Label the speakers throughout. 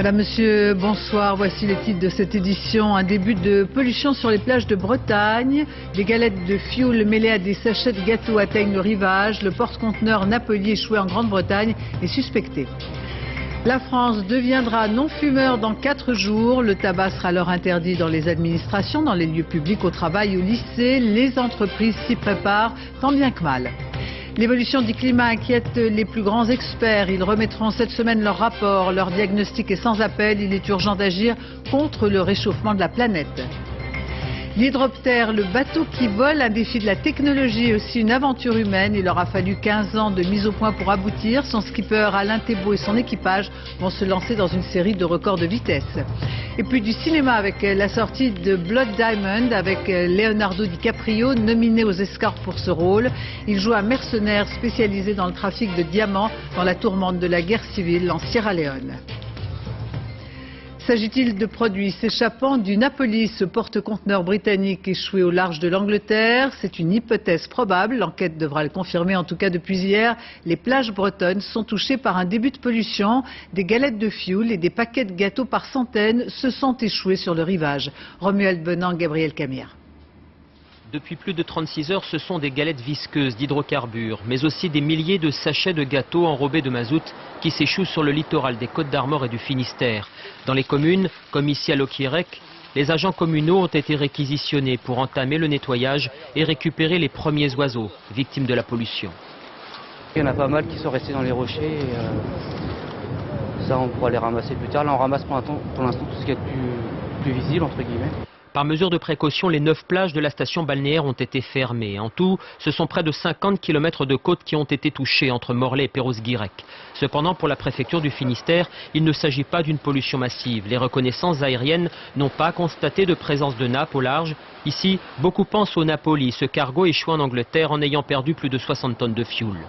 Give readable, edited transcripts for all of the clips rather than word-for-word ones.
Speaker 1: Madame, Monsieur, bonsoir. Voici les titres de cette édition. Un début de pollution sur les plages de Bretagne. Des galettes de fioul mêlées à des sachets de gâteaux atteignent le rivage. Le porte-conteneur Napoli échoué en Grande-Bretagne est suspecté. La France deviendra non-fumeur dans 4 jours. Le tabac sera alors interdit dans les administrations, dans les lieux publics, au travail, au lycée. Les entreprises s'y préparent tant bien que mal. L'évolution du climat inquiète les plus grands experts. Ils remettront cette semaine leur rapport. Leur diagnostic est sans appel. Il est urgent d'agir contre le réchauffement de la planète. L'hydroptère, le bateau qui vole, un défi de la technologie et aussi une aventure humaine. Il aura fallu 15 ans de mise au point pour aboutir. Son skipper Alain Thébault et son équipage vont se lancer dans une série de records de vitesse. Et puis du cinéma avec la sortie de Blood Diamond avec Leonardo DiCaprio, nominé aux Oscars pour ce rôle. Il joue un mercenaire spécialisé dans le trafic de diamants dans la tourmente de la guerre civile en Sierra Leone. S'agit-il de produits s'échappant du Napoli, ce porte-conteneur britannique échoué au large de l'Angleterre? C'est une hypothèse probable, l'enquête devra le confirmer. En tout cas, depuis hier, les plages bretonnes sont touchées par un début de pollution. Des galettes de fioul et des paquets de gâteaux par centaines se sont échoués sur le rivage. Romuald Benang, Gabriel Camire.
Speaker 2: Depuis plus de 36 heures, ce sont des galettes visqueuses d'hydrocarbures, mais aussi des milliers de sachets de gâteaux enrobés de mazout qui s'échouent sur le littoral des Côtes-d'Armor et du Finistère. Dans les communes, comme ici à Loquirec, les agents communaux ont été réquisitionnés pour entamer le nettoyage et récupérer les premiers oiseaux, victimes de la pollution.
Speaker 3: Il y en a pas mal qui sont restés dans les rochers et ça on pourra les ramasser plus tard. Là on ramasse pour l'instant tout ce qui est plus visible entre guillemets.
Speaker 2: Par mesure de précaution, les 9 plages de la station balnéaire ont été fermées. En tout, ce sont près de 50 km de côte qui ont été touchés entre Morlaix et Perros-Guirec. Cependant, pour la préfecture du Finistère, il ne s'agit pas d'une pollution massive. Les reconnaissances aériennes n'ont pas constaté de présence de nappes au large. Ici, beaucoup pensent au Napoli, ce cargo échoué en Angleterre en ayant perdu plus de 60 tonnes de fioul.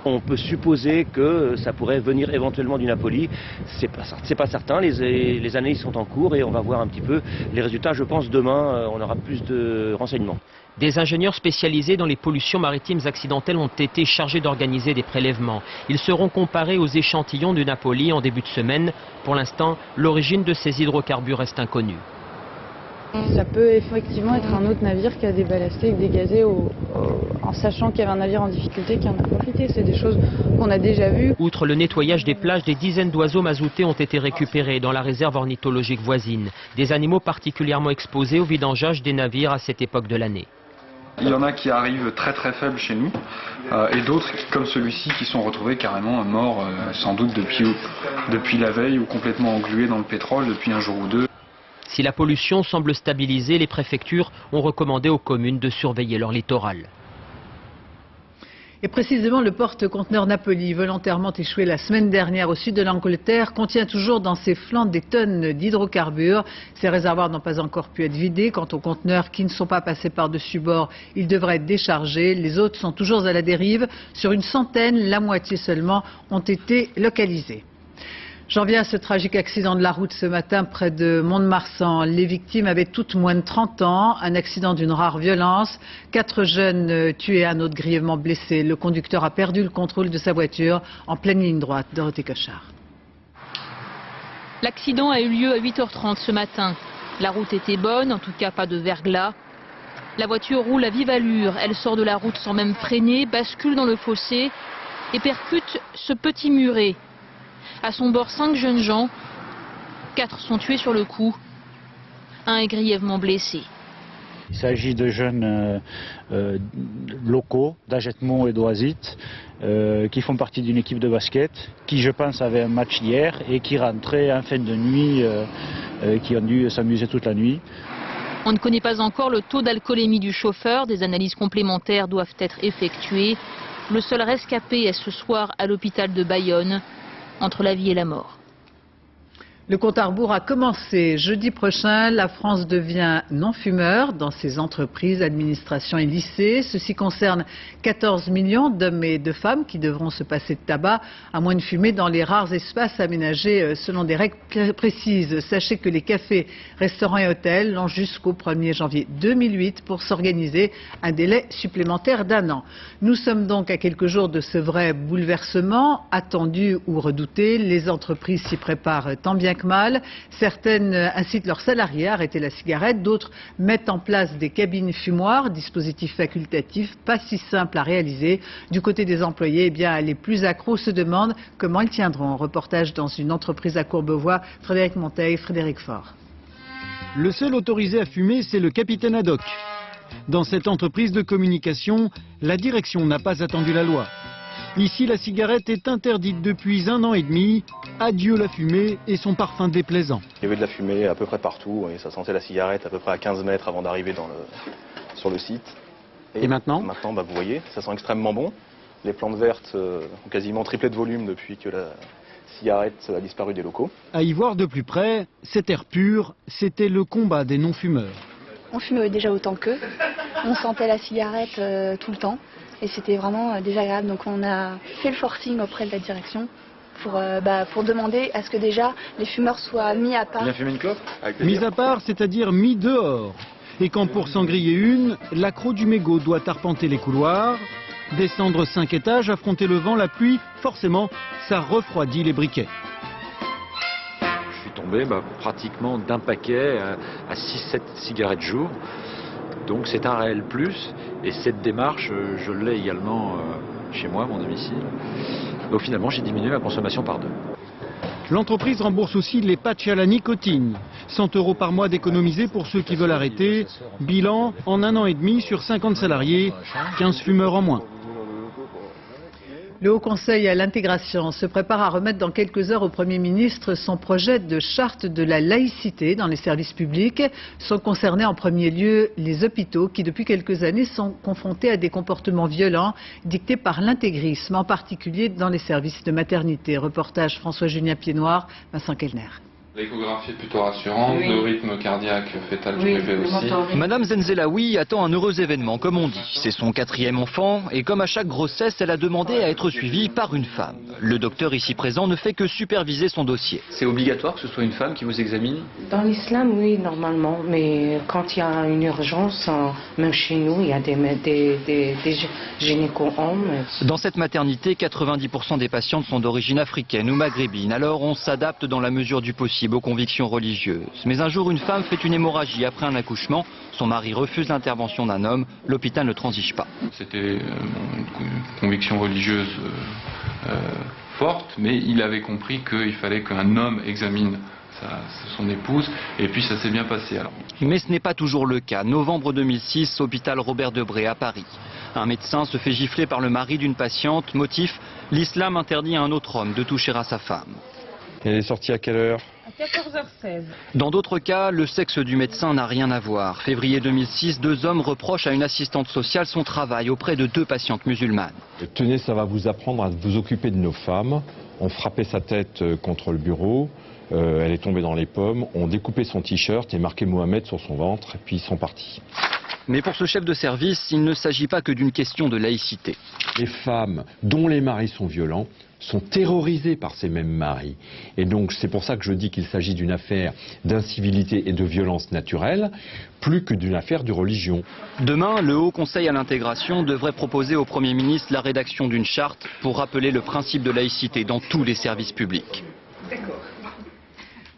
Speaker 4: On peut supposer que ça pourrait venir éventuellement du Napoli. C'est pas certain, les analyses sont en cours et on va voir un petit peu les résultats. Je pense demain, on aura plus de renseignements.
Speaker 2: Des ingénieurs spécialisés dans les pollutions maritimes accidentelles ont été chargés d'organiser des prélèvements. Ils seront comparés aux échantillons du Napoli en début de semaine. Pour l'instant, l'origine de ces hydrocarbures reste inconnue.
Speaker 5: Ça peut effectivement être un autre navire qui a déballasté et dégazé en sachant qu'il y avait un navire en difficulté qui en a profité. C'est des choses qu'on a déjà vues.
Speaker 2: Outre le nettoyage des plages, des dizaines d'oiseaux mazoutés ont été récupérés dans la réserve ornithologique voisine. Des animaux particulièrement exposés au vidangeage des navires à cette époque de l'année.
Speaker 6: Il y en a qui arrivent très très faibles chez nous et d'autres comme celui-ci qui sont retrouvés carrément morts sans doute depuis la veille ou complètement englués dans le pétrole depuis un jour ou deux.
Speaker 2: Si la pollution semble stabiliser, les préfectures ont recommandé aux communes de surveiller leur littoral.
Speaker 1: Et précisément, le porte-conteneur Napoli, volontairement échoué la semaine dernière au sud de l'Angleterre, contient toujours dans ses flancs des tonnes d'hydrocarbures. Ces réservoirs n'ont pas encore pu être vidés. Quant aux conteneurs qui ne sont pas passés par-dessus bord, ils devraient être déchargés. Les autres sont toujours à la dérive. Sur une centaine, la moitié seulement ont été localisés. J'en viens à ce tragique accident de la route ce matin près de Mont-de-Marsan. Les victimes avaient toutes moins de 30 ans. Un accident d'une rare violence. 4 jeunes tués et un autre grièvement blessé. Le conducteur a perdu le contrôle de sa voiture en pleine ligne droite. Dorothée Cochard.
Speaker 7: L'accident a eu lieu à 8h30 ce matin. La route était bonne, en tout cas pas de verglas. La voiture roule à vive allure. Elle sort de la route sans même freiner, bascule dans le fossé et percute ce petit muret. À son bord, 5 jeunes gens, 4 sont tués sur le coup, un est grièvement blessé.
Speaker 8: Il s'agit de jeunes locaux d'Agetmont et d'Oisite qui font partie d'une équipe de basket qui, je pense, avait un match hier et qui rentraient en fin de nuit, qui ont dû s'amuser toute la nuit.
Speaker 7: On ne connaît pas encore le taux d'alcoolémie du chauffeur. Des analyses complémentaires doivent être effectuées. Le seul rescapé est ce soir à l'hôpital de Bayonne, entre la vie et la mort.
Speaker 1: Le compte à rebours a commencé. Jeudi prochain, la France devient non-fumeur dans ses entreprises, administrations et lycées. Ceci concerne 14 millions d'hommes et de femmes qui devront se passer de tabac, à moins de fumer dans les rares espaces aménagés selon des règles précises. Sachez que les cafés, restaurants et hôtels l'ont jusqu'au 1er janvier 2008 pour s'organiser, un délai supplémentaire d'1 an. Nous sommes donc à quelques jours de ce vrai bouleversement, attendu ou redouté. Les entreprises s'y préparent tant bien bien que mal. Certaines incitent leurs salariés à arrêter la cigarette, d'autres mettent en place des cabines fumoirs, dispositif facultatif, pas si simple à réaliser. Du côté des employés, eh bien, les plus accros se demandent comment ils tiendront. Reportage dans une entreprise à Courbevoie, Frédéric Monteil, Frédéric Faure.
Speaker 9: Le seul autorisé à fumer, c'est le capitaine Haddock. Dans cette entreprise de communication, la direction n'a pas attendu la loi. Ici, la cigarette est interdite depuis 1 an et demi. Adieu la fumée et son parfum déplaisant.
Speaker 10: Il y avait de la fumée à peu près partout et ça sentait la cigarette à peu près à 15 mètres avant d'arriver sur le site.
Speaker 9: Et maintenant ?
Speaker 10: Maintenant, vous voyez, ça sent extrêmement bon. Les plantes vertes ont quasiment triplé de volume depuis que la cigarette a disparu des locaux.
Speaker 9: À y voir de plus près, cet air pur, c'était le combat des non-fumeurs.
Speaker 11: On fumait déjà autant qu'eux, on sentait la cigarette tout le temps et c'était vraiment désagréable. Donc on a fait le forcing auprès de la direction pour demander à ce que déjà les fumeurs soient mis à part.
Speaker 10: Bien fumer une clope ?
Speaker 9: Mis à part, c'est-à-dire mis dehors. Et quand pour s'en griller une, l'accro du mégot doit arpenter les couloirs, descendre 5 étages, affronter le vent, la pluie, forcément, ça refroidit les briquets.
Speaker 12: Tombé pratiquement d'un paquet à 6-7 cigarettes jour. Donc c'est un réel plus et cette démarche je l'ai également chez moi, à mon domicile. Donc finalement j'ai diminué ma consommation par 2.
Speaker 9: L'entreprise rembourse aussi les patchs à la nicotine. 100 € par mois d'économiser pour ceux qui veulent arrêter. Bilan, en 1 an et demi sur 50 salariés, 15 fumeurs en moins.
Speaker 1: Le Haut Conseil à l'intégration se prépare à remettre dans quelques heures au Premier ministre son projet de charte de la laïcité dans les services publics. Sont concernés en premier lieu les hôpitaux qui depuis quelques années sont confrontés à des comportements violents dictés par l'intégrisme, en particulier dans les services de maternité. Reportage François-Julien Piednoir, Vincent Kellner.
Speaker 6: L'échographie est plutôt rassurante, le rythme cardiaque fœtal du bébé aussi.
Speaker 13: Madame Zenzelaoui attend un heureux événement, comme on dit. C'est son 4e enfant et comme à chaque grossesse, elle a demandé à être suivie par une femme. Le docteur ici présent ne fait que superviser son dossier.
Speaker 3: C'est obligatoire que ce soit une femme qui vous examine ?
Speaker 14: Dans l'islam, oui, normalement. Mais quand il y a une urgence, même chez nous, il y a des gynéco-hommes.
Speaker 13: Dans cette maternité, 90% des patientes sont d'origine africaine ou maghrébine. Alors on s'adapte dans la mesure du possible aux convictions religieuses. Mais un jour, une femme fait une hémorragie après un accouchement. Son mari refuse l'intervention d'un homme. L'hôpital ne transige pas.
Speaker 6: C'était une conviction religieuse forte, mais il avait compris qu'il fallait qu'un homme examine son épouse, et puis ça s'est bien passé alors.
Speaker 13: Mais ce n'est pas toujours le cas. Novembre 2006, hôpital Robert Debré à Paris. Un médecin se fait gifler par le mari d'une patiente. Motif, l'islam interdit à un autre homme de toucher à sa femme.
Speaker 10: Elle est sortie à quelle heure ?
Speaker 14: À 14h16.
Speaker 13: Dans d'autres cas, le sexe du médecin n'a rien à voir. Février 2006, 2 hommes reprochent à une assistante sociale son travail auprès de 2 patientes musulmanes.
Speaker 15: Tenez, ça va vous apprendre à vous occuper de nos femmes. On frappait sa tête contre le bureau, elle est tombée dans les pommes, on découpait son t-shirt et marqué Mohamed sur son ventre, et puis ils sont partis.
Speaker 13: Mais pour ce chef de service, il ne s'agit pas que d'une question de laïcité.
Speaker 15: Les femmes dont les maris sont violents sont terrorisées par ces mêmes maris. Et donc c'est pour ça que je dis qu'il s'agit d'une affaire d'incivilité et de violence naturelle, plus que d'une affaire de religion.
Speaker 13: Demain, le Haut Conseil à l'intégration devrait proposer au Premier ministre la rédaction d'une charte pour rappeler le principe de laïcité dans tous les services publics.
Speaker 1: D'accord.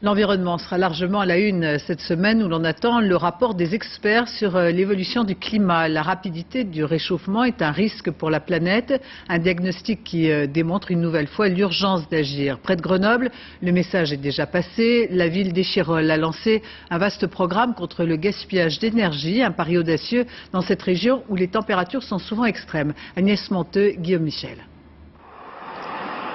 Speaker 1: L'environnement sera largement à la une cette semaine où l'on attend le rapport des experts sur l'évolution du climat. La rapidité du réchauffement est un risque pour la planète, un diagnostic qui démontre une nouvelle fois l'urgence d'agir. Près de Grenoble, le message est déjà passé. La ville d'Échirolles a lancé un vaste programme contre le gaspillage d'énergie, un pari audacieux dans cette région où les températures sont souvent extrêmes. Agnès Monteux, Guillaume Michel.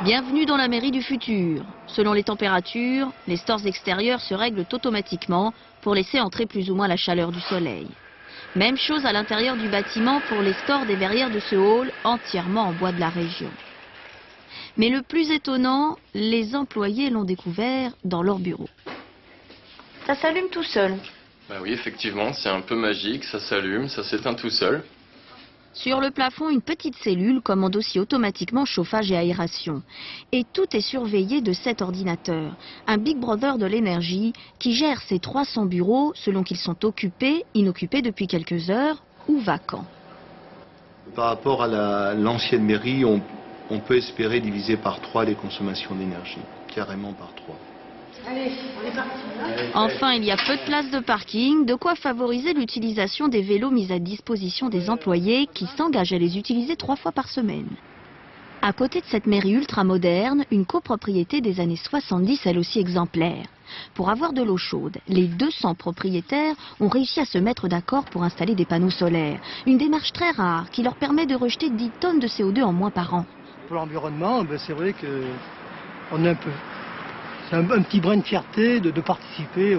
Speaker 16: Bienvenue dans la mairie du futur. Selon les températures, les stores extérieurs se règlent automatiquement pour laisser entrer plus ou moins la chaleur du soleil. Même chose à l'intérieur du bâtiment pour les stores des verrières de ce hall, entièrement en bois de la région. Mais le plus étonnant, les employés l'ont découvert dans leur bureau.
Speaker 11: Ça s'allume tout seul.
Speaker 17: Bah oui, effectivement, c'est un peu magique, ça s'allume, ça s'éteint tout seul.
Speaker 16: Sur le plafond, une petite cellule commande aussi automatiquement chauffage et aération. Et tout est surveillé de cet ordinateur, un Big Brother de l'énergie qui gère ces 300 bureaux selon qu'ils sont occupés, inoccupés depuis quelques heures ou vacants.
Speaker 18: Par rapport à l'ancienne mairie, on peut espérer diviser par 3 les consommations d'énergie, carrément par 3.
Speaker 1: Allez, on est parti.
Speaker 16: Enfin, il y a peu de places de parking, de quoi favoriser l'utilisation des vélos mis à disposition des employés qui s'engagent à les utiliser 3 fois par semaine. À côté de cette mairie ultramoderne, une copropriété des années 70, elle aussi exemplaire. Pour avoir de l'eau chaude, les 200 propriétaires ont réussi à se mettre d'accord pour installer des panneaux solaires. Une démarche très rare qui leur permet de rejeter 10 tonnes de CO2 en moins par an.
Speaker 19: Pour l'environnement, c'est vrai que on est c'est un petit brin de fierté de participer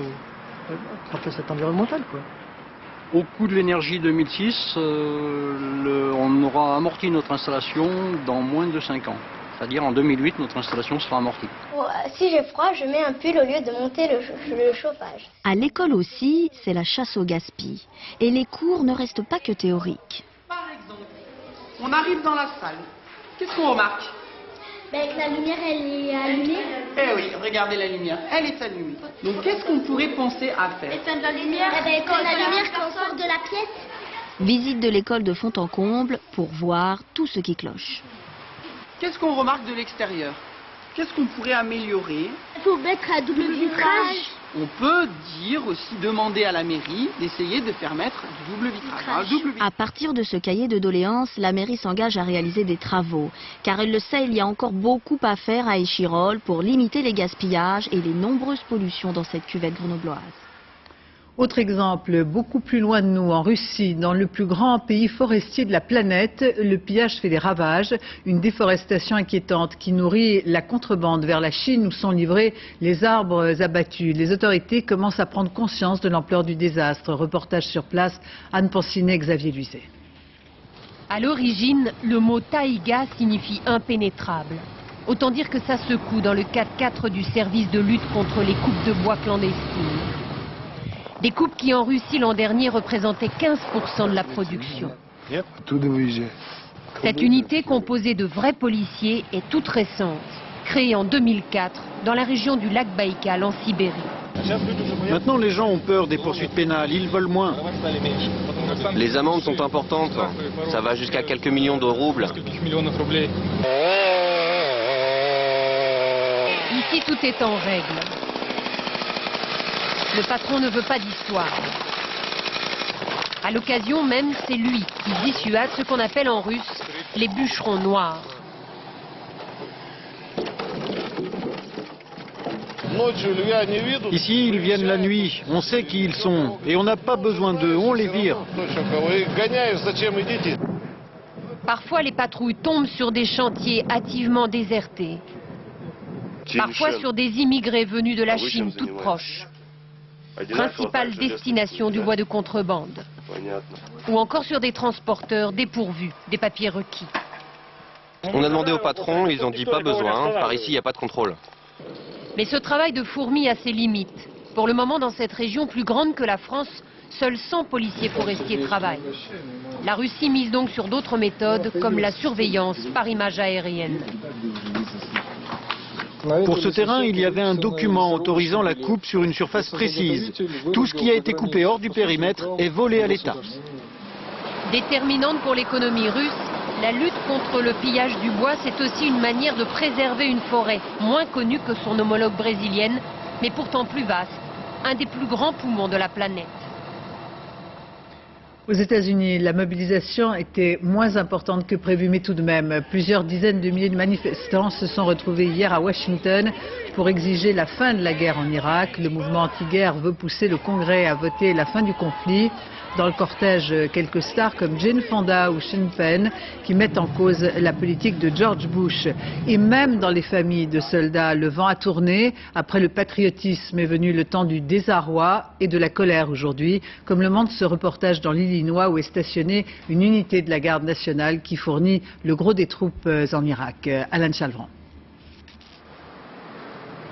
Speaker 19: à cet environnemental, quoi.
Speaker 20: Au coût de l'énergie 2006, on aura amorti notre installation dans moins de 5 ans. C'est-à-dire en 2008, notre installation sera amortie.
Speaker 21: Si j'ai froid, je mets un pull au lieu de monter le chauffage.
Speaker 16: À l'école aussi, c'est la chasse au gaspille. Et les cours ne restent pas que théoriques.
Speaker 22: Par exemple, on arrive dans la salle. Qu'est-ce qu'on remarque?
Speaker 21: Que la lumière, elle est allumée.
Speaker 22: Eh oui, regardez la lumière, elle est allumée. Donc qu'est-ce qu'on pourrait penser à faire?
Speaker 21: Éteindre la lumière, éteindre la lumière quand on sort de la pièce.
Speaker 16: Visite de l'école de fond en comble pour voir tout ce qui cloche.
Speaker 22: Qu'est-ce qu'on remarque de l'extérieur? Qu'est-ce qu'on pourrait améliorer?
Speaker 21: Il faut mettre un double vitrage.
Speaker 22: On peut dire aussi, demander à la mairie d'essayer de faire mettre du double vitrage.
Speaker 16: À partir de ce cahier de doléances, la mairie s'engage à réaliser des travaux. Car elle le sait, il y a encore beaucoup à faire à Échirolles pour limiter les gaspillages et les nombreuses pollutions dans cette cuvette grenobloise.
Speaker 1: Autre exemple, beaucoup plus loin de nous, en Russie, dans le plus grand pays forestier de la planète, le pillage fait des ravages. Une déforestation inquiétante qui nourrit la contrebande vers la Chine où sont livrés les arbres abattus. Les autorités commencent à prendre conscience de l'ampleur du désastre. Reportage sur place, Anne Pensinet, Xavier Luizet.
Speaker 23: À l'origine, le mot taïga signifie impénétrable. Autant dire que ça secoue dans le 4x4 du service de lutte contre les coupes de bois clandestines. Des coupes qui en Russie l'an dernier représentaient 15% de la production. Cette unité composée de vrais policiers est toute récente, créée en 2004 dans la région du lac Baïkal en Sibérie.
Speaker 9: Maintenant les gens ont peur des poursuites pénales, ils veulent moins.
Speaker 24: Les amendes sont importantes, ça va jusqu'à quelques millions de roubles.
Speaker 23: Ici tout est en règle. Le patron ne veut pas d'histoire. À l'occasion même, c'est lui qui dissuade ce qu'on appelle en russe les bûcherons noirs.
Speaker 9: Ici, ils viennent la nuit, on sait qui ils sont, et on n'a pas besoin d'eux, on les vire.
Speaker 23: Parfois, les patrouilles tombent sur des chantiers hâtivement désertés. Parfois sur des immigrés venus de la Chine toute proche. Principale destination du bois de contrebande. Ou encore sur des transporteurs dépourvus des papiers requis.
Speaker 24: On a demandé au patron, ils ont dit pas besoin, par ici il n'y a pas de contrôle.
Speaker 23: Mais ce travail de fourmi a ses limites. Pour le moment, dans cette région plus grande que la France, seuls 100 policiers forestiers travaillent. La Russie mise donc sur d'autres méthodes, comme la surveillance par image aérienne.
Speaker 9: Pour ce terrain, il y avait un document autorisant la coupe sur une surface précise. Tout ce qui a été coupé hors du périmètre est volé à l'État.
Speaker 23: Déterminante pour l'économie russe, la lutte contre le pillage du bois, c'est aussi une manière de préserver une forêt moins connue que son homologue brésilienne, mais pourtant plus vaste, un des plus grands poumons de la planète.
Speaker 1: Aux États-Unis, la mobilisation était moins importante que prévu, mais tout de même, plusieurs dizaines de milliers de manifestants se sont retrouvés hier à Washington pour exiger la fin de la guerre en Irak. Le mouvement anti-guerre veut pousser le Congrès à voter la fin du conflit. Dans le cortège, quelques stars comme Jane Fonda ou Sean Penn qui mettent en cause la politique de George Bush. Et même dans les familles de soldats, le vent a tourné. Après le patriotisme est venu le temps du désarroi et de la colère aujourd'hui, comme le montre ce reportage dans l'Illinois où est stationnée une unité de la garde nationale qui fournit le gros des troupes en Irak. Alan Chalvran.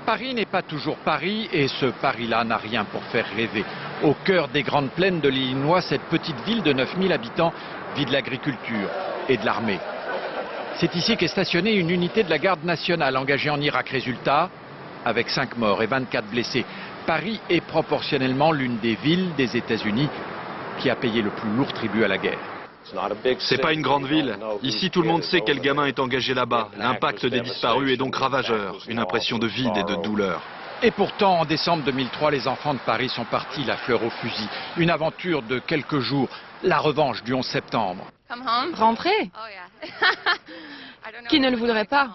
Speaker 12: Paris n'est pas toujours Paris et ce Paris-là n'a rien pour faire rêver. Au cœur des grandes plaines de l'Illinois, cette petite ville de 9000 habitants vit de l'agriculture et de l'armée. C'est ici qu'est stationnée une unité de la garde nationale engagée en Irak. Résultat, avec 5 morts et 24 blessés, Paris est proportionnellement l'une des villes des États-Unis qui a payé le plus lourd tribut à la guerre.
Speaker 10: C'est pas une grande ville. Ici, tout le monde sait quel gamin est engagé là-bas. L'impact des disparus est donc ravageur. Une impression de vide et de douleur.
Speaker 12: Et pourtant, en décembre 2003, les enfants de Paris sont partis la fleur au fusil. Une aventure de quelques jours, la revanche du 11 septembre.
Speaker 2: Rentrer? Qui ne le voudrait pas?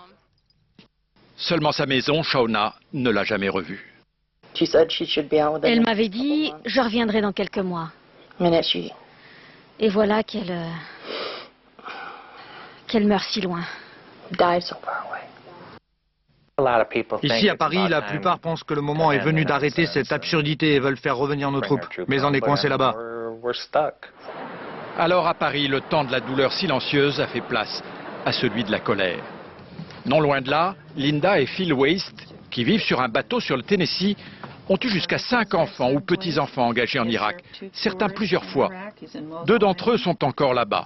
Speaker 12: Seulement sa maison, Shauna, ne l'a jamais revue.
Speaker 4: Elle m'avait dit, je reviendrai dans quelques mois. Et voilà qu'elle meurt si loin.
Speaker 5: Ici à Paris, la plupart pensent que le moment est venu d'arrêter cette absurdité et veulent faire revenir nos troupes. Mais on est coincés là-bas.
Speaker 12: Alors à Paris, le temps de la douleur silencieuse a fait place à celui de la colère. Non loin de là, Linda et Phil Waste, qui vivent sur un bateau sur le Tennessee, ont eu jusqu'à 5 enfants ou petits-enfants engagés en Irak, certains plusieurs fois. 2 d'entre eux sont encore là-bas.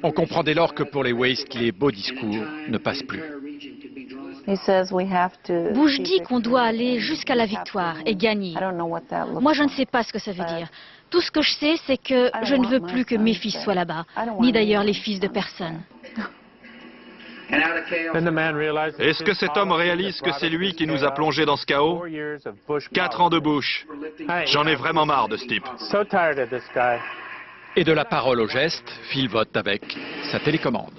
Speaker 12: On comprend dès lors que pour les Waste, les beaux discours ne passent plus.
Speaker 4: Bush dit qu'on doit aller jusqu'à la victoire et gagner. Moi, je ne sais pas ce que ça veut dire. Tout ce que je sais, c'est que je ne veux plus que mes fils soient là-bas, ni d'ailleurs les fils de personne.
Speaker 8: Est-ce que cet homme réalise que c'est lui qui nous a plongés dans ce chaos? 4 ans de Bush. J'en ai vraiment marre de ce type.
Speaker 12: Et de la parole au geste, Phil vote avec sa télécommande.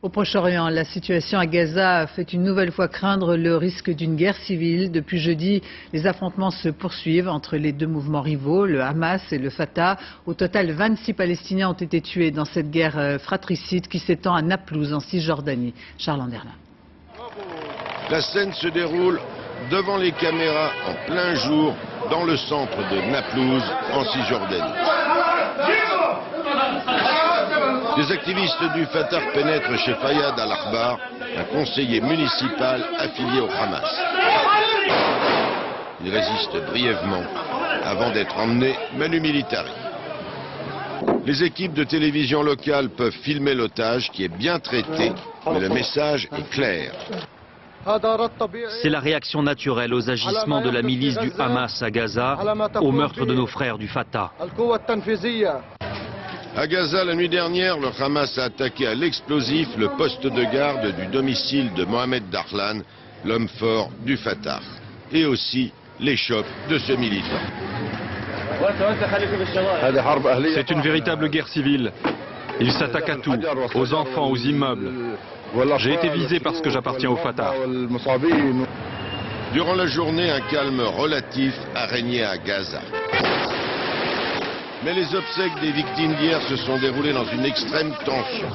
Speaker 1: Au Proche-Orient, la situation à Gaza fait une nouvelle fois craindre le risque d'une guerre civile. Depuis jeudi, les affrontements se poursuivent entre les 2 mouvements rivaux, le Hamas et le Fatah. Au total, 26 Palestiniens ont été tués dans cette guerre fratricide qui s'étend à Naplouse, en Cisjordanie. Charles Anderlin.
Speaker 25: La scène se déroule devant les caméras en plein jour dans le centre de Naplouse, en Cisjordanie. Des activistes du Fatah pénètrent chez Fayad Al-Akhbar, un conseiller municipal affilié au Hamas. Ils résistent brièvement avant d'être emmenés manu militari. Les équipes de télévision locales peuvent filmer l'otage qui est bien traité, mais le message est clair.
Speaker 26: C'est la réaction naturelle aux agissements de la milice du Hamas à Gaza, au meurtre de nos frères du Fatah.
Speaker 25: À Gaza, la nuit dernière, le Hamas a attaqué à l'explosif le poste de garde du domicile de Mohamed Dahlan, l'homme fort du Fatah, et aussi l'échoppe de ce militant.
Speaker 8: C'est une véritable guerre civile. Ils s'attaquent à tout, aux enfants, aux immeubles. J'ai été visé parce que j'appartiens au Fatah.
Speaker 25: Durant la journée, un calme relatif a régné à Gaza. Mais les obsèques des victimes d'hier se sont déroulées dans une extrême tension.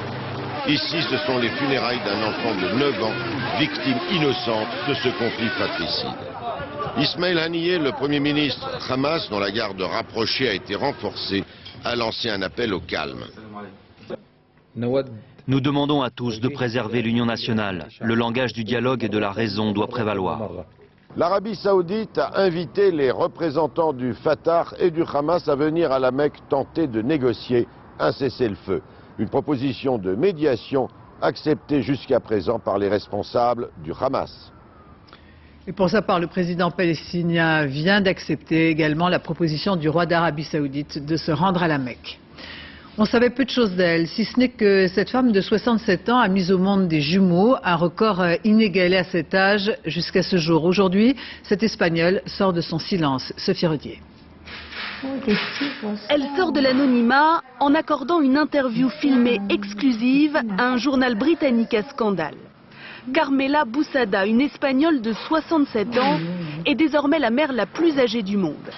Speaker 25: Ici, ce sont les funérailles d'un enfant de 9 ans, victime innocente de ce conflit fratricide. Ismaël Haniyeh, le Premier ministre Hamas, dont la garde rapprochée a été renforcée, a lancé un appel au calme.
Speaker 26: Nous demandons à tous de préserver l'union nationale. Le langage du dialogue et de la raison doit prévaloir.
Speaker 25: L'Arabie Saoudite a invité les représentants du Fatah et du Hamas à venir à la Mecque tenter de négocier un cessez-le-feu. Une proposition de médiation acceptée jusqu'à présent par les responsables du Hamas.
Speaker 1: Et pour sa part, le président palestinien vient d'accepter également la proposition du roi d'Arabie Saoudite de se rendre à la Mecque. On savait peu de choses d'elle, si ce n'est que cette femme de 67 ans a mis au monde des jumeaux, un record inégalé à cet âge jusqu'à ce jour. Aujourd'hui, cette Espagnole sort de son silence. Sophie Rodier.
Speaker 27: Elle sort de l'anonymat en accordant une interview filmée exclusive à un journal britannique à scandale. Carmela Boussada, une Espagnole de 67 ans, est désormais la mère la plus âgée du monde.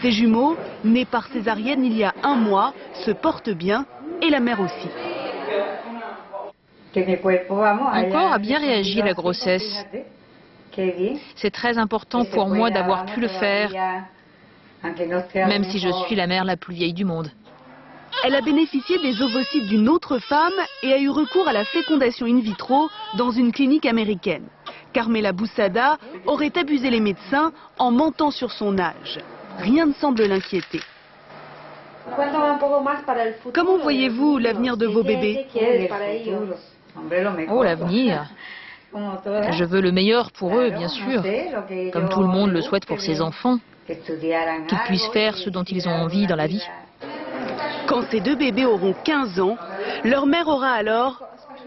Speaker 27: Ses jumeaux, nés par césarienne il y a 1 mois, se portent bien et la mère aussi.
Speaker 7: Mon corps a bien réagi à la grossesse. C'est très important pour moi d'avoir pu le faire, même si je suis la mère la plus vieille du monde.
Speaker 27: Elle a bénéficié des ovocytes d'une autre femme et a eu recours à la fécondation in vitro dans une clinique américaine. Carmela Boussada aurait abusé les médecins en mentant sur son âge. Rien ne semble l'inquiéter. Comment voyez-vous l'avenir de vos bébés?
Speaker 7: Oh, l'avenir. Je veux le meilleur pour eux, bien sûr, comme tout le monde le souhaite pour ses enfants, qu'ils puissent faire ce dont ils ont envie dans la vie.
Speaker 27: Quand ces 2 bébés auront 15 ans, leur mère aura alors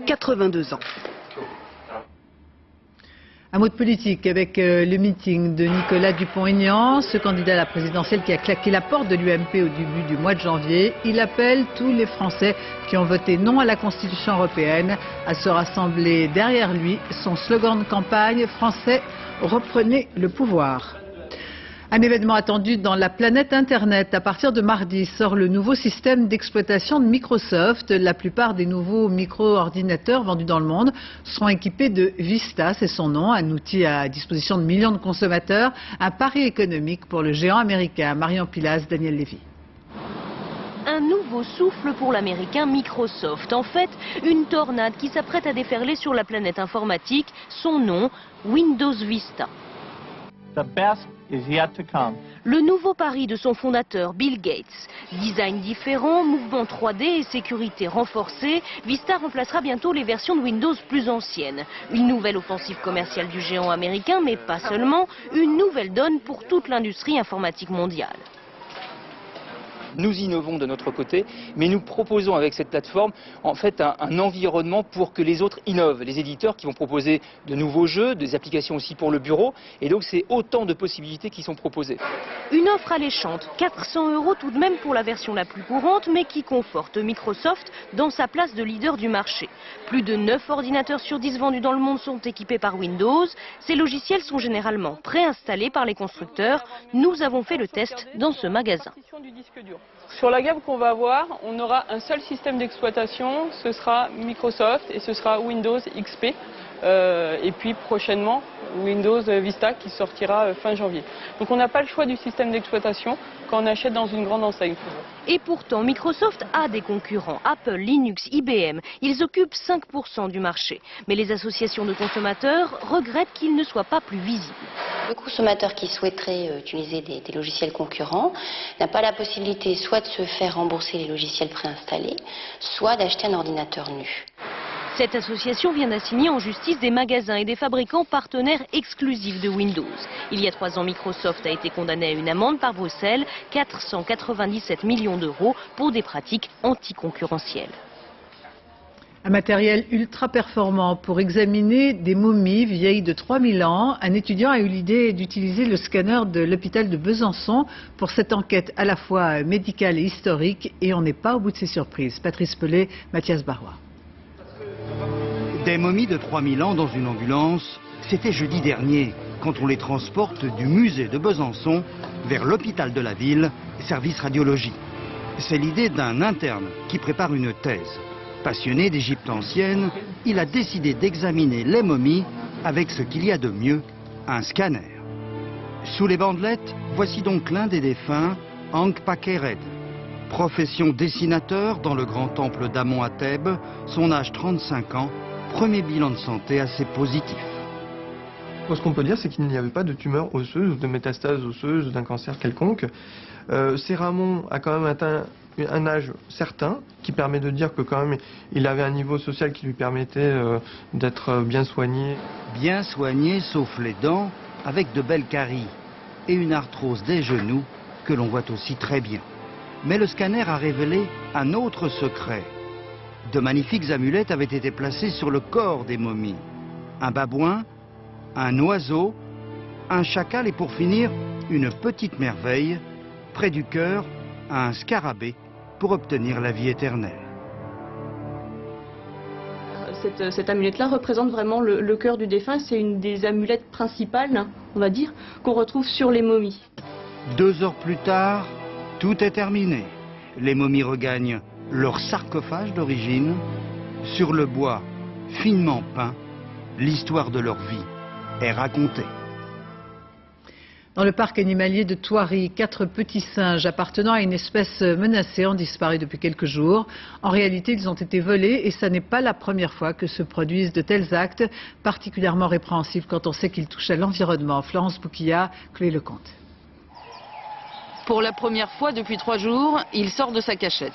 Speaker 27: 82 ans.
Speaker 1: Un mot de politique avec le meeting de Nicolas Dupont-Aignan, ce candidat à la présidentielle qui a claqué la porte de l'UMP au début du mois de janvier. Il appelle tous les Français qui ont voté non à la Constitution européenne à se rassembler derrière lui. Son slogan de campagne, Français, reprenez le pouvoir. Un événement attendu dans la planète Internet. À partir de mardi sort le nouveau système d'exploitation de Microsoft. La plupart des nouveaux micro-ordinateurs vendus dans le monde seront équipés de Vista, c'est son nom, un outil à disposition de millions de consommateurs. Un pari économique pour le géant américain. Marion Pilas, Daniel Lévy.
Speaker 3: Un nouveau souffle pour l'américain Microsoft. En fait, une tornade qui s'apprête à déferler sur la planète informatique. Son nom, Windows Vista.
Speaker 6: The best is yet to come.
Speaker 3: Le nouveau pari de son fondateur, Bill Gates. Design différent, mouvement 3D et sécurité renforcée, Vista remplacera bientôt les versions de Windows plus anciennes. Une nouvelle offensive commerciale du géant américain, mais pas seulement, une nouvelle donne pour toute l'industrie informatique mondiale.
Speaker 11: Nous innovons de notre côté, mais nous proposons avec cette plateforme en fait un environnement pour que les autres innovent. Les éditeurs qui vont proposer de nouveaux jeux, des applications aussi pour le bureau, et donc c'est autant de possibilités qui sont proposées.
Speaker 3: Une offre alléchante, 400 € tout de même pour la version la plus courante, mais qui conforte Microsoft dans sa place de leader du marché. Plus de 9 ordinateurs sur 10 vendus dans le monde sont équipés par Windows. Ces logiciels sont généralement préinstallés par les constructeurs. Nous avons fait le test dans ce magasin.
Speaker 13: Sur la gamme qu'on va avoir, on aura un seul système d'exploitation, ce sera Microsoft et ce sera Windows XP. Et puis prochainement Windows Vista qui sortira fin janvier. Donc on n'a pas le choix du système d'exploitation quand on achète dans une grande enseigne.
Speaker 3: Et pourtant Microsoft a des concurrents, Apple, Linux, IBM. Ils occupent 5% du marché. Mais les associations de consommateurs regrettent qu'ils ne soient pas plus visibles.
Speaker 14: Le consommateur qui souhaiterait utiliser des logiciels concurrents n'a pas la possibilité soit de se faire rembourser les logiciels préinstallés, soit d'acheter un ordinateur nu.
Speaker 3: Cette association vient d'assigner en justice des magasins et des fabricants partenaires exclusifs de Windows. Il y a 3 ans, Microsoft a été condamné à une amende par Bruxelles, 497 millions d'euros pour des pratiques anticoncurrentielles.
Speaker 1: Un matériel ultra performant pour examiner des momies vieilles de 3000 ans. Un étudiant a eu l'idée d'utiliser le scanner de l'hôpital de Besançon pour cette enquête à la fois médicale et historique. Et on n'est pas au bout de ses surprises. Patrice Pellet, Mathias Barrois.
Speaker 15: Des momies de 3000 ans dans une ambulance, c'était jeudi dernier, quand on les transporte du musée de Besançon vers l'hôpital de la ville, service radiologie. C'est l'idée d'un interne qui prépare une thèse. Passionné d'Égypte ancienne, il a décidé d'examiner les momies avec ce qu'il y a de mieux, un scanner. Sous les bandelettes, voici donc l'un des défunts, Ankh Pakered. Profession dessinateur dans le grand temple d'Amon à Thèbes, son âge 35 ans, premier bilan de santé assez positif.
Speaker 17: Ce qu'on peut dire, c'est qu'il n'y avait pas de tumeur osseuse ou de métastase osseuse ou d'un cancer quelconque. Céramon a quand même atteint un âge certain, qui permet de dire que quand même il avait un niveau social qui lui permettait d'être bien soigné.
Speaker 15: Bien soigné, sauf les dents, avec de belles caries et une arthrose des genoux que l'on voit aussi très bien. Mais le scanner a révélé un autre secret. De magnifiques amulettes avaient été placées sur le corps des momies. Un babouin, un oiseau, un chacal et pour finir, une petite merveille, près du cœur, un scarabée pour obtenir la vie éternelle.
Speaker 28: Cette amulette-là représente vraiment le cœur du défunt. C'est une des amulettes principales, on va dire, qu'on retrouve sur les momies.
Speaker 15: 2 heures plus tard, tout est terminé. Les momies regagnent leur sarcophage d'origine. Sur le bois finement peint, l'histoire de leur vie est racontée.
Speaker 1: Dans le parc animalier de Thoiry, 4 petits singes appartenant à une espèce menacée ont disparu depuis quelques jours. En réalité, ils ont été volés et ça n'est pas la première fois que se produisent de tels actes, particulièrement répréhensibles quand on sait qu'ils touchent à l'environnement. Florence Bouquilla, Chloé Lecomte.
Speaker 2: Pour la première fois depuis 3 jours, il sort de sa cachette,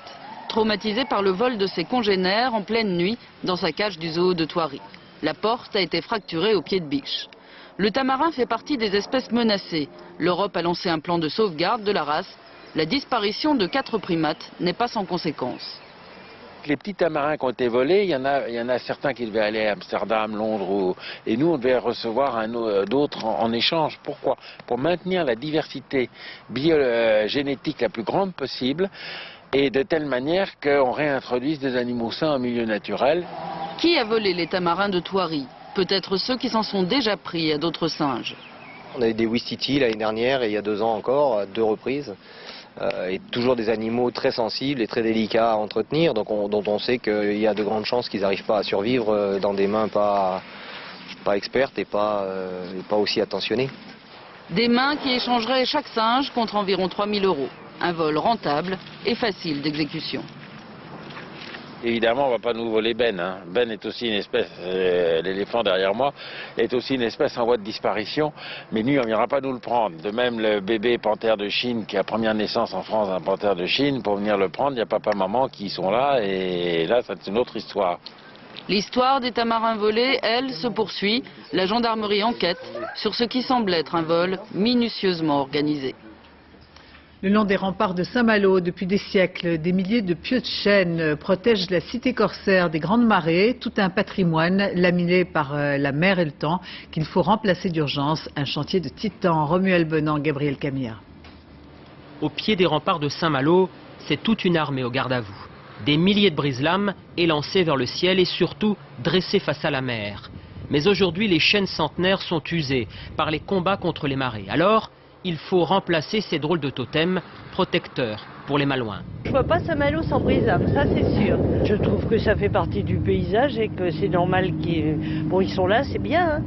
Speaker 2: traumatisé par le vol de ses congénères en pleine nuit dans sa cage du zoo de Thoiry. La porte a été fracturée au pied de biche. Le tamarin fait partie des espèces menacées. L'Europe a lancé un plan de sauvegarde de la race. La disparition de 4 primates n'est pas sans conséquences.
Speaker 9: que les petits tamarins qui ont été volés, il y en a certains qui devaient aller à Amsterdam, Londres, et nous on devait recevoir d'autres en échange. Pourquoi? Pour maintenir la diversité génétique la plus grande possible, et de telle manière qu'on réintroduise des animaux sains au milieu naturel.
Speaker 2: Qui a volé les tamarins de Thoiry? Peut-être ceux qui s'en sont déjà pris à d'autres singes.
Speaker 16: On a eu des ouistiti l'année dernière et il y a 2 ans encore, à 2 reprises. Et toujours des animaux très sensibles et très délicats à entretenir, dont on sait qu'il y a de grandes chances qu'ils n'arrivent pas à survivre dans des mains pas expertes et pas aussi attentionnées.
Speaker 2: Des mains qui échangeraient chaque singe contre environ 3 000 €. Un vol rentable et facile d'exécution.
Speaker 9: Évidemment, on ne va pas nous voler Ben. Ben est aussi une espèce, l'éléphant derrière moi, est aussi une espèce en voie de disparition, mais nous, on ne viendra pas nous le prendre. De même, le bébé panthère de Chine, qui a première naissance en France d'un panthère de Chine, pour venir le prendre, il y a papa-maman qui sont là, et là, c'est une autre histoire.
Speaker 2: L'histoire des tamarins volés, elle, se poursuit. La gendarmerie enquête sur ce qui semble être un vol minutieusement organisé.
Speaker 1: Le long des remparts de Saint-Malo, depuis des siècles, des milliers de pieux de chêne protègent la cité corsaire des grandes marées, tout un patrimoine laminé par la mer et le temps qu'il faut remplacer d'urgence. Un chantier de titan. Romuald Benant, Gabriel Camilla.
Speaker 18: Au pied des remparts de Saint-Malo, c'est toute une armée au garde à vous. Des milliers de brise-lames élancés vers le ciel et surtout dressés face à la mer. Mais aujourd'hui, les chênes centenaires sont usés par les combats contre les marées. Alors, il faut remplacer ces drôles de totems protecteurs pour les malouins.
Speaker 19: Je vois pas Saint-Malo sans brise-lames, ça c'est sûr. Je trouve que ça fait partie du paysage et que c'est normal qu'ils ils sont là, c'est bien, hein.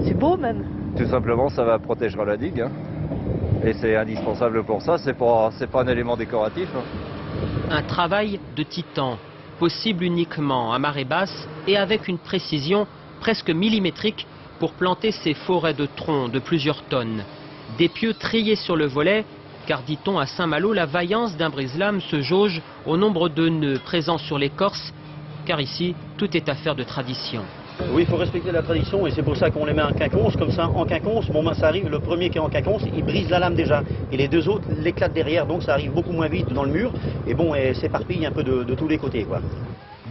Speaker 19: C'est beau même.
Speaker 20: Tout simplement, ça va protéger la digue, hein. Et c'est indispensable pour ça, c'est pas un élément décoratif. Hein.
Speaker 18: Un travail de titan, possible uniquement à marée basse et avec une précision presque millimétrique pour planter ces forêts de troncs de plusieurs tonnes. Des pieux triés sur le volet, car dit-on à Saint-Malo, la vaillance d'un brise-lame se jauge au nombre de nœuds présents sur l'écorce, car ici, tout est affaire de tradition.
Speaker 21: Oui, il faut respecter la tradition et c'est pour ça qu'on les met en quinconce, comme ça, en quinconce, bon ben ça arrive, le premier qui est en quinconce, il brise la lame déjà, et les 2 autres l'éclatent derrière, donc ça arrive beaucoup moins vite dans le mur, et bon, et s'éparpille un peu de tous les côtés, quoi.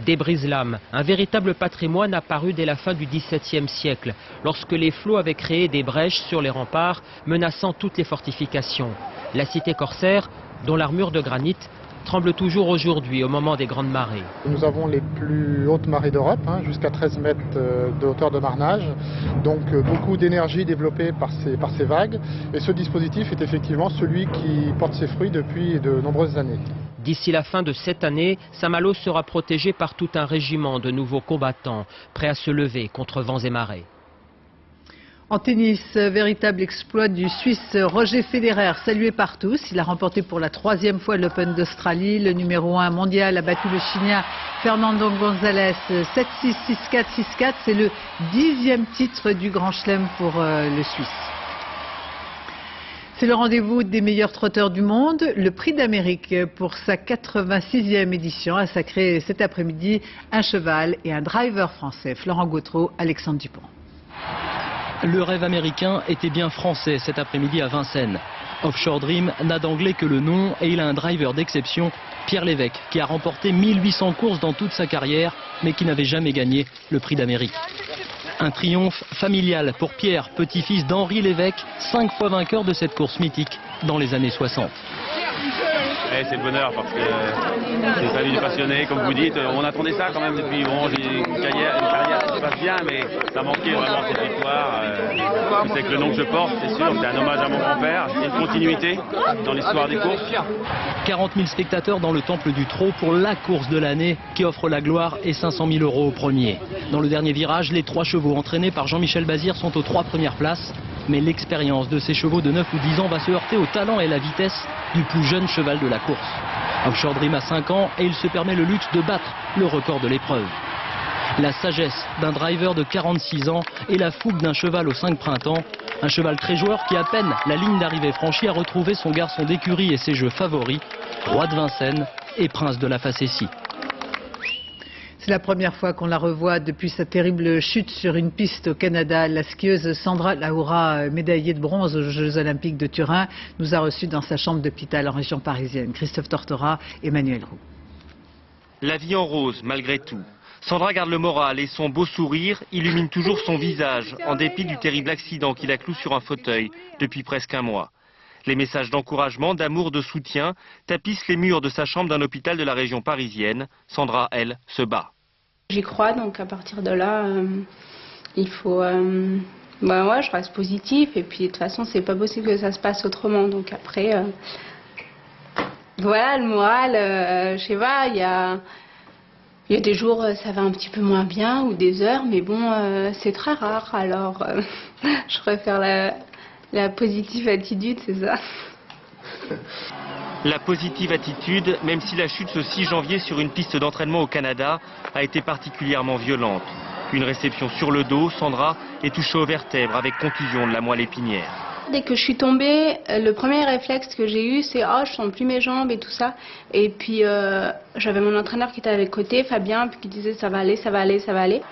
Speaker 18: Des brise-lames, un véritable patrimoine apparu dès la fin du XVIIe siècle, lorsque les flots avaient créé des brèches sur les remparts, menaçant toutes les fortifications. La cité corsaire, dont l'armure de granit, tremble toujours aujourd'hui au moment des grandes marées.
Speaker 22: Nous avons les plus hautes marées d'Europe, jusqu'à 13 mètres de hauteur de marnage, donc beaucoup d'énergie développée par ces vagues, et ce dispositif est effectivement celui qui porte ses fruits depuis de nombreuses années.
Speaker 18: D'ici la fin de cette année, Saint-Malo sera protégé par tout un régiment de nouveaux combattants, prêts à se lever contre vents et marées.
Speaker 1: En tennis, véritable exploit du Suisse Roger Federer, salué par tous. Il a remporté pour la 3e fois l'Open d'Australie. Le numéro 1 mondial a battu le Chilien Fernando González 7-6, 6-4, 6-4. C'est le 10e titre du Grand Chelem pour le Suisse. C'est le rendez-vous des meilleurs trotteurs du monde. Le Prix d'Amérique pour sa 86e édition a sacré cet après-midi un cheval et un driver français. Florent Gautreau, Alexandre Dupont.
Speaker 24: Le rêve américain était bien français cet après-midi à Vincennes. Offshore Dream n'a d'anglais que le nom et il a un driver d'exception, Pierre Lévesque, qui a remporté 1800 courses dans toute sa carrière, mais qui n'avait jamais gagné le Prix d'Amérique. Un triomphe familial pour Pierre, petit-fils d'Henri Lévesque, 5 fois vainqueur de cette course mythique dans les années 60.
Speaker 29: C'est le bonheur parce que c'est une famille de passionnés, comme vous dites. On attendait ça quand même depuis, bon, j'ai une carrière qui se passe bien, mais ça manquait vraiment cette victoire. Je sais que le nom que je porte, c'est sûr, c'est un hommage à mon grand-père, c'est une continuité dans l'histoire des courses.
Speaker 24: 40 000 spectateurs dans le Temple du Trot pour la course de l'année qui offre la gloire et 500 000 € au premier. Dans le dernier virage, les 3 chevaux entraînés par Jean-Michel Bazir sont aux 3 premières places. Mais l'expérience de ces chevaux de 9 ou 10 ans va se heurter au talent et la vitesse du plus jeune cheval de la course. Offshore Dream a 5 ans et il se permet le luxe de battre le record de l'épreuve. La sagesse d'un driver de 46 ans et la fougue d'un cheval aux 5 printemps. Un cheval très joueur qui, à peine la ligne d'arrivée franchie, a retrouvé son garçon d'écurie et ses jeux favoris, roi de Vincennes et prince de la facétie.
Speaker 1: C'est la première fois qu'on la revoit depuis sa terrible chute sur une piste au Canada. La skieuse Sandra Laura, médaillée de bronze aux Jeux Olympiques de Turin, nous a reçus dans sa chambre d'hôpital en région parisienne. Christophe Tortora, Emmanuel Roux.
Speaker 4: La vie en rose, malgré tout. Sandra garde le moral et son beau sourire illumine toujours son visage, en dépit du terrible accident qui la cloue sur un fauteuil depuis presque un mois. Les messages d'encouragement, d'amour, de soutien tapissent les murs de sa chambre d'un hôpital de la région parisienne. Sandra, elle, se bat.
Speaker 5: J'y crois, donc à partir de là, il faut... je reste positif et puis de toute façon, c'est pas possible que ça se passe autrement. Donc après... Voilà, le moral, je sais pas, il y a des jours ça va un petit peu moins bien ou des heures, mais bon, c'est très rare. Alors, je préfère la positive attitude, c'est ça.
Speaker 4: La positive attitude, même si la chute ce 6 janvier sur une piste d'entraînement au Canada a été particulièrement violente. Une réception sur le dos, Sandra est touchée aux vertèbres avec contusion de la moelle épinière.
Speaker 5: Dès que je suis tombée, le premier réflexe que j'ai eu, c'est « Oh, je sens plus mes jambes et tout ça ». Et puis, j'avais mon entraîneur qui était à mes côtés, Fabien, qui disait « Ça va aller, ça va aller, ça va aller ».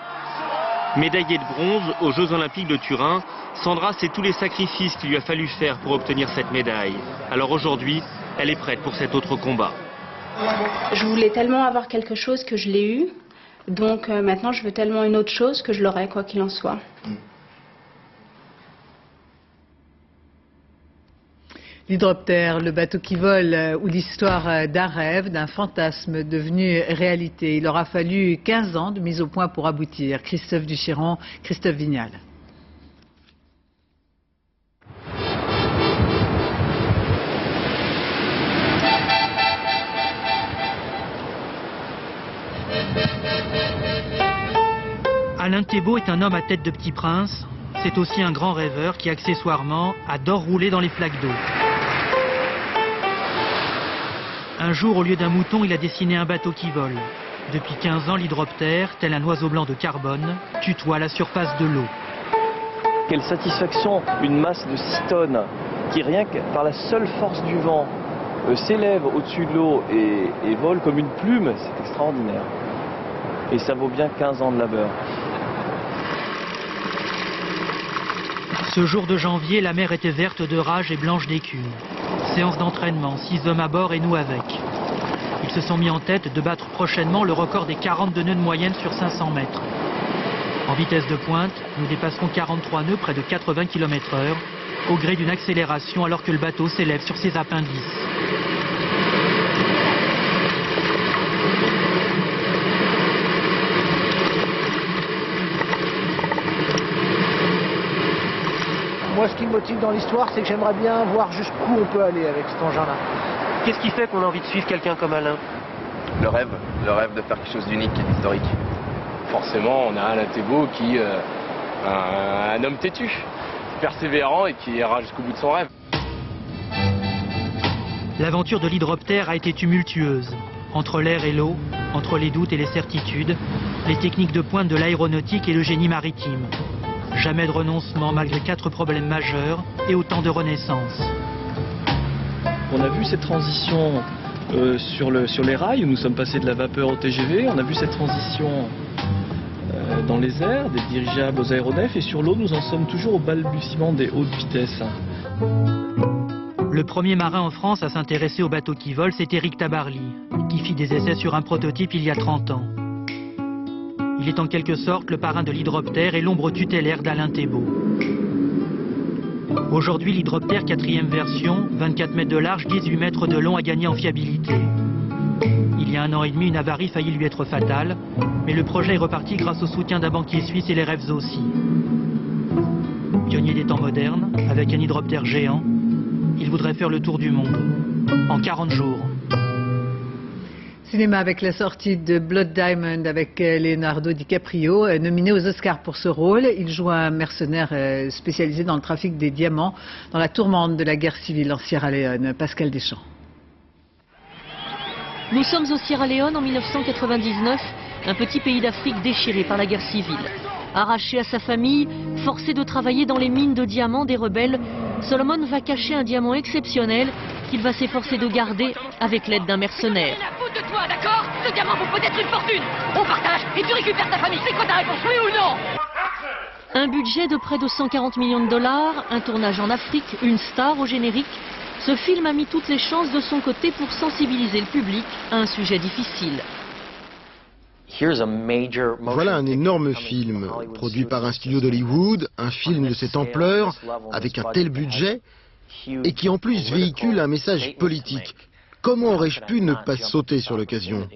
Speaker 4: Médaillée de bronze aux Jeux Olympiques de Turin, Sandra sait tous les sacrifices qu'il lui a fallu faire pour obtenir cette médaille. Alors aujourd'hui, elle est prête pour cet autre combat.
Speaker 5: Je voulais tellement avoir quelque chose que je l'ai eu. Donc maintenant, je veux tellement une autre chose que je l'aurai, quoi qu'il en soit.
Speaker 1: L'hydroptère, le bateau qui vole, ou l'histoire d'un rêve, d'un fantasme devenu réalité. Il aura fallu 15 ans de mise au point pour aboutir. Christophe Duchiron, Christophe Vignal.
Speaker 24: Alain Thébault est un homme à tête de petit prince. C'est aussi un grand rêveur qui, accessoirement, adore rouler dans les flaques d'eau. Un jour, au lieu d'un mouton, il a dessiné un bateau qui vole. Depuis 15 ans, l'hydroptère, tel un oiseau blanc de carbone, tutoie la surface de l'eau.
Speaker 7: Quelle satisfaction, une masse de 6 tonnes qui, rien que par la seule force du vent, s'élève au-dessus de l'eau et vole comme une plume, c'est extraordinaire. Et ça vaut bien 15 ans de labeur.
Speaker 24: Ce jour de janvier, la mer était verte de rage et blanche d'écume. Séance d'entraînement, 6 hommes à bord et nous avec. Ils se sont mis en tête de battre prochainement le record des 42 nœuds de moyenne sur 500 mètres. En vitesse de pointe, nous dépasserons 43 nœuds près de 80 km/h, au gré d'une accélération alors que le bateau s'élève sur ses appendices.
Speaker 8: Moi, ce qui me motive dans l'histoire, c'est que j'aimerais bien voir jusqu'où on peut aller avec cet engin-là.
Speaker 7: Qu'est-ce qui fait qu'on a envie de suivre quelqu'un comme Alain?
Speaker 10: Le rêve de faire quelque chose d'unique, d'historique. Forcément, on a Alain Thébault qui un homme têtu, persévérant et qui ira jusqu'au bout de son rêve.
Speaker 24: L'aventure de l'hydroptère a été tumultueuse. Entre l'air et l'eau, entre les doutes et les certitudes, les techniques de pointe de l'aéronautique et le génie maritime. Jamais de renoncement malgré 4 problèmes majeurs et autant de renaissance.
Speaker 12: On a vu cette transition sur les rails où nous sommes passés de la vapeur au TGV. On a vu cette transition dans les airs, des dirigeables aux aéronefs. Et sur l'eau, nous en sommes toujours au balbutiement des hautes vitesses.
Speaker 24: Le premier marin en France à s'intéresser aux bateaux qui volent, c'est Éric Tabarly, qui fit des essais sur un prototype il y a 30 ans. Il est en quelque sorte le parrain de l'hydroptère et l'ombre tutélaire d'Alain Thébault. Aujourd'hui, l'hydroptère 4e version, 24 mètres de large, 18 mètres de long, a gagné en fiabilité. Il y a 1 an et demi, une avarie faillit lui être fatale, mais le projet est reparti grâce au soutien d'un banquier suisse et les rêves aussi. Pionnier des temps modernes, avec un hydroptère géant, il voudrait faire le tour du monde en 40 jours.
Speaker 1: Cinéma avec la sortie de Blood Diamond avec Leonardo DiCaprio, nominé aux Oscars pour ce rôle. Il joue un mercenaire spécialisé dans le trafic des diamants dans la tourmente de la guerre civile en Sierra Leone. Pascal Deschamps.
Speaker 27: Nous sommes au Sierra Leone en 1999, un petit pays d'Afrique déchiré par la guerre civile. Arraché à sa famille, forcé de travailler dans les mines de diamants des rebelles, Solomon va cacher un diamant exceptionnel qu'il va s'efforcer de garder avec l'aide d'un mercenaire.
Speaker 23: De toi, d'accord? Ce diamant vaut peut-être une fortune. On partage et tu récupères ta famille. C'est quoi ta réponse, oui ou non?
Speaker 27: Un budget de près de 140 millions de dollars, un tournage en Afrique, une star au générique. Ce film a mis toutes les chances de son côté pour sensibiliser le public à un sujet difficile.
Speaker 3: Voilà un énorme film, produit par un studio d'Hollywood, un film de cette ampleur, avec un tel budget, et qui en plus véhicule un message politique. Comment aurais-je pu ne pas sauter sur l'occasion?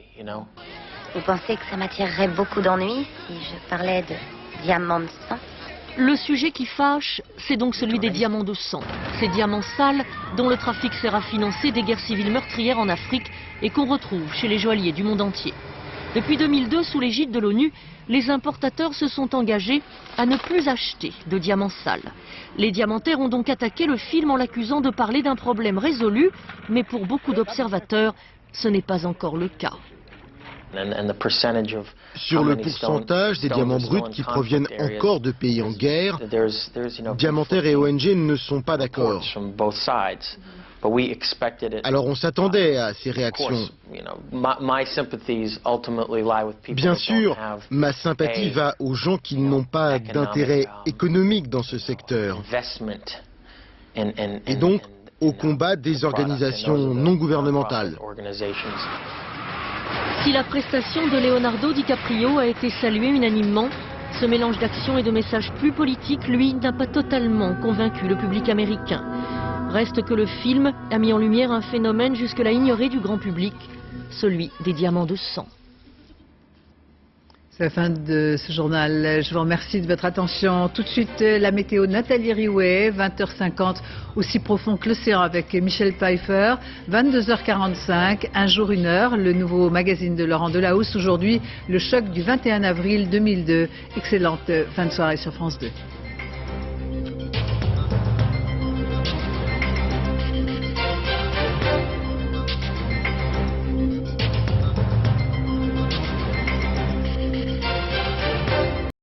Speaker 6: Vous pensez que ça m'attirerait beaucoup d'ennuis si je parlais de diamants de sang?
Speaker 11: Le sujet qui fâche, c'est donc celui des diamants de sang. Ces diamants sales dont le trafic sert à financer des guerres civiles meurtrières en Afrique et qu'on retrouve chez les joailliers du monde entier. Depuis 2002, sous l'égide de l'ONU, les importateurs se sont engagés à ne plus acheter de diamants sales. Les diamantaires ont donc attaqué le film en l'accusant de parler d'un problème résolu, mais pour beaucoup d'observateurs, ce n'est pas encore le cas.
Speaker 3: Sur le pourcentage des diamants bruts qui proviennent encore de pays en guerre, Diamantaire et ONG ne sont pas d'accord. Alors on s'attendait à ces réactions. Bien sûr, ma sympathie va aux gens qui n'ont pas d'intérêt économique dans ce secteur. Et donc au combat des organisations non gouvernementales.
Speaker 11: Si la prestation de Leonardo DiCaprio a été saluée unanimement, ce mélange d'action et de messages plus politiques, lui, n'a pas totalement convaincu le public américain. Reste que le film a mis en lumière un phénomène jusque-là ignoré du grand public, celui des diamants de sang.
Speaker 1: C'est la fin de ce journal. Je vous remercie de votre attention. Tout de suite, la météo, Nathalie Riouet, 20h50, aussi profond que l'océan avec Michel Pfeiffer. 22h45, Un jour, une heure, le nouveau magazine de Laurent Delahousse. Aujourd'hui, le choc du 21 avril 2002. Excellente fin de soirée sur France 2.